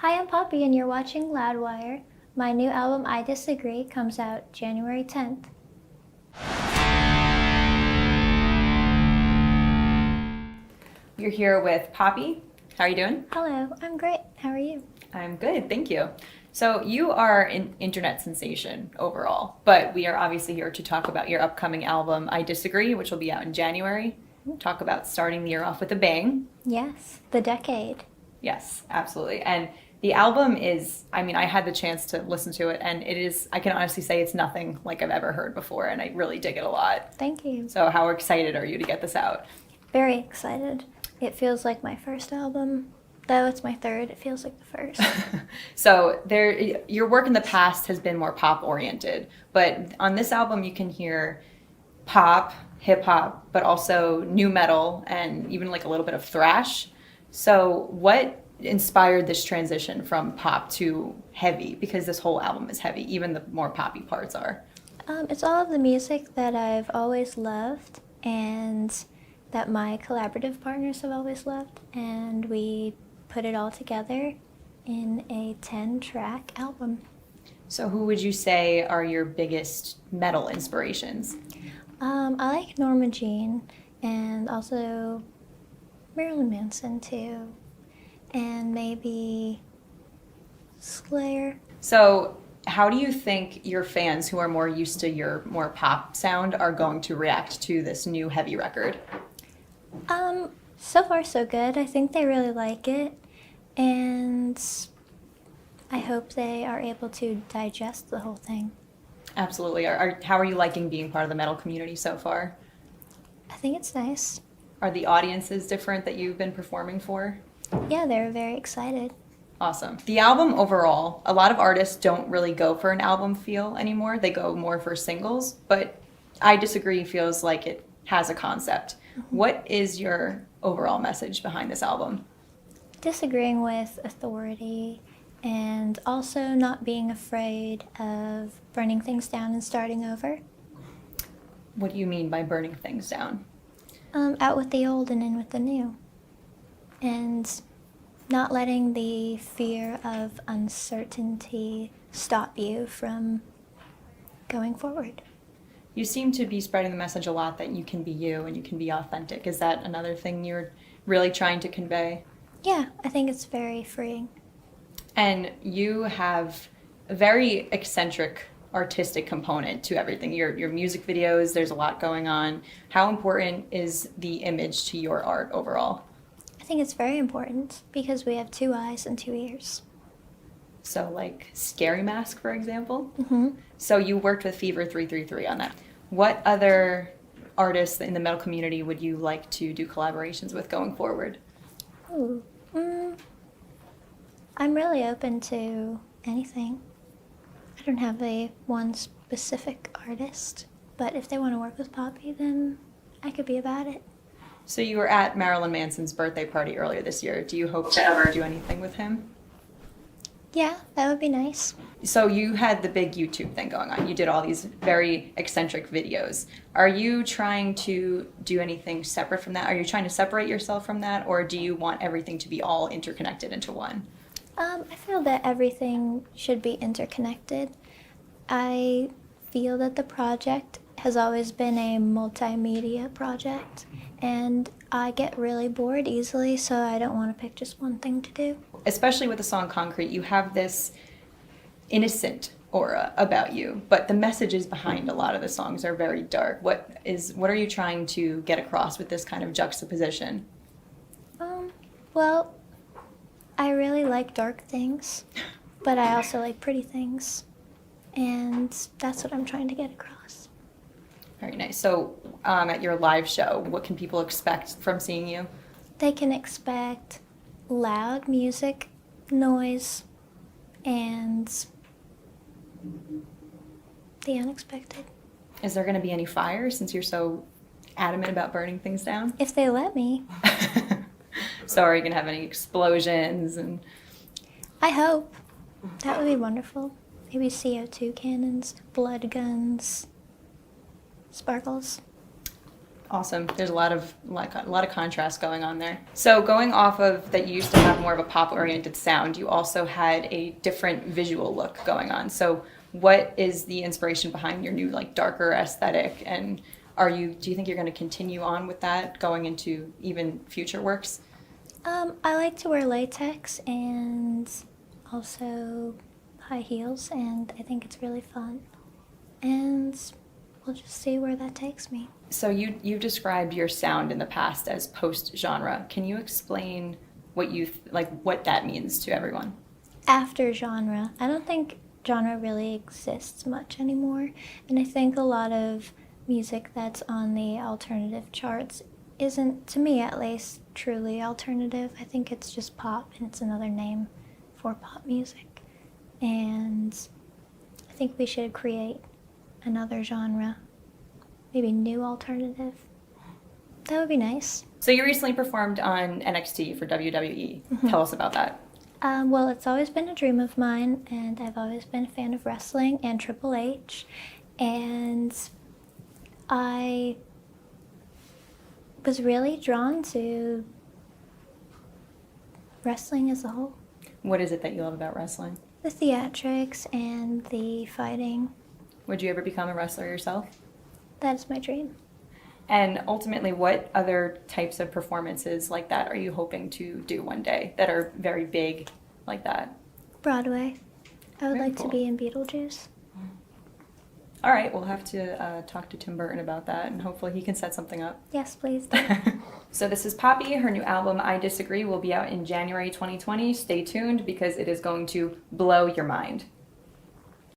Hi, I'm Poppy, and you're watching Loudwire. My new album, I Disagree, comes out January 10th. You're here with Poppy. How are you doing? Hello, I'm great. How are you? I'm good, thank you. So you are an internet sensation overall, but we are obviously here to talk about your upcoming album, I Disagree, which will be out in January. Talk about starting the year off with a bang. Yes, the decade. Yes, absolutely. And the album is, I had the chance to listen to it, and it is, I can honestly say it's nothing like I've ever heard before, and I really dig it a lot. Thank you. So how excited are you to get this out? Very excited. It feels like my first album. Though it's my third, it feels like the first. So your work in the past has been more pop oriented, but on this album you can hear pop, hip hop, but also new metal and even like a little bit of thrash. So what inspired this transition from pop to heavy? Because this whole album is heavy, even the more poppy parts are. It's all of the music that I've always loved and that my collaborative partners have always loved, and we put it all together in a 10-track album. So who would you say are your biggest metal inspirations? I like Norma Jean and also Marilyn Manson too, and maybe Slayer. So how do you think your fans who are more used to your more pop sound are going to react to this new heavy record? So far so good. I think they really like it, and I hope they are able to digest the whole thing. Absolutely. How are you liking being part of the metal community so far? I think it's nice. Are the audiences different that you've been performing for? Yeah, they're very excited. Awesome. The album overall, a lot of artists don't really go for an album feel anymore. They go more for singles, but I Disagree feels like it has a concept. What is your overall message behind this album? Disagreeing with authority and also not being afraid of burning things down and starting over. What do you mean by burning things down? Out with the old and in with the new. And not letting the fear of uncertainty stop you from going forward. You seem to be spreading the message a lot that you can be you and you can be authentic. Is that another thing you're really trying to convey? Yeah, I think it's very freeing. And you have a very eccentric artistic component to everything. Your music videos, there's a lot going on. How important is the image to your art overall? I think it's very important because we have 2 eyes and 2 ears. So like Scary Mask, for example? Mm-hmm. So you worked with Fever 333 on that. What other artists in the metal community would you like to do collaborations with going forward? Ooh. I'm really open to anything. I don't have one specific artist, but if they want to work with Poppy, then I could be about it. So you were at Marilyn Manson's birthday party earlier this year. Do you hope to ever do anything with him? Yeah, that would be nice. So you had the big YouTube thing going on. You did all these very eccentric videos. Are you trying to do anything separate from that? Are you trying to separate yourself from that, or do you want everything to be all interconnected into one? I feel that everything should be interconnected. I feel that the project has always been a multimedia project, and I get really bored easily, so I don't want to pick just one thing to do. Especially with the song Concrete, you have this innocent aura about you, but the messages behind a lot of the songs are very dark. What are you trying to get across with this kind of juxtaposition? Well, I really like dark things, but I also like pretty things, and that's what I'm trying to get across. Very nice. So at your live show, what can people expect from seeing you? They can expect loud music, noise, and the unexpected. Is there going to be any fire since you're so adamant about burning things down? If they let me. So are you going to have any explosions? And I hope. That would be wonderful. Maybe CO2 cannons, blood guns, sparkles. Awesome. There's a lot of contrast going on there. So going off of that, you used to have more of a pop-oriented sound. You also had a different visual look going on. So what is the inspiration behind your new like darker aesthetic? And do you think you're going to continue on with that going into even future works? I like to wear latex and also high heels, and I think it's really fun. And we'll just see where that takes me. So you've described your sound in the past as post-genre. Can you explain what what that means to everyone? After genre. I don't think genre really exists much anymore, and I think a lot of music that's on the alternative charts isn't, to me at least, truly alternative. I think it's just pop, and it's another name for pop music. And I think we should create another genre, maybe new alternative. That would be nice. So you recently performed on NXT for WWE. Mm-hmm. Tell us about that. Well, it's always been a dream of mine, and I've always been a fan of wrestling and Triple H, and I was really drawn to wrestling as a whole. What is it that you love about wrestling? The theatrics and the fighting. Would you ever become a wrestler yourself? That is my dream. And ultimately, what other types of performances like that are you hoping to do one day that are very big like that? Broadway. I would Very like cool. to be in Beetlejuice. All right, we'll have to talk to Tim Burton about that, and hopefully he can set something up. Yes, please. So this is Poppy. Her new album, I Disagree, will be out in January 2020. Stay tuned because it is going to blow your mind.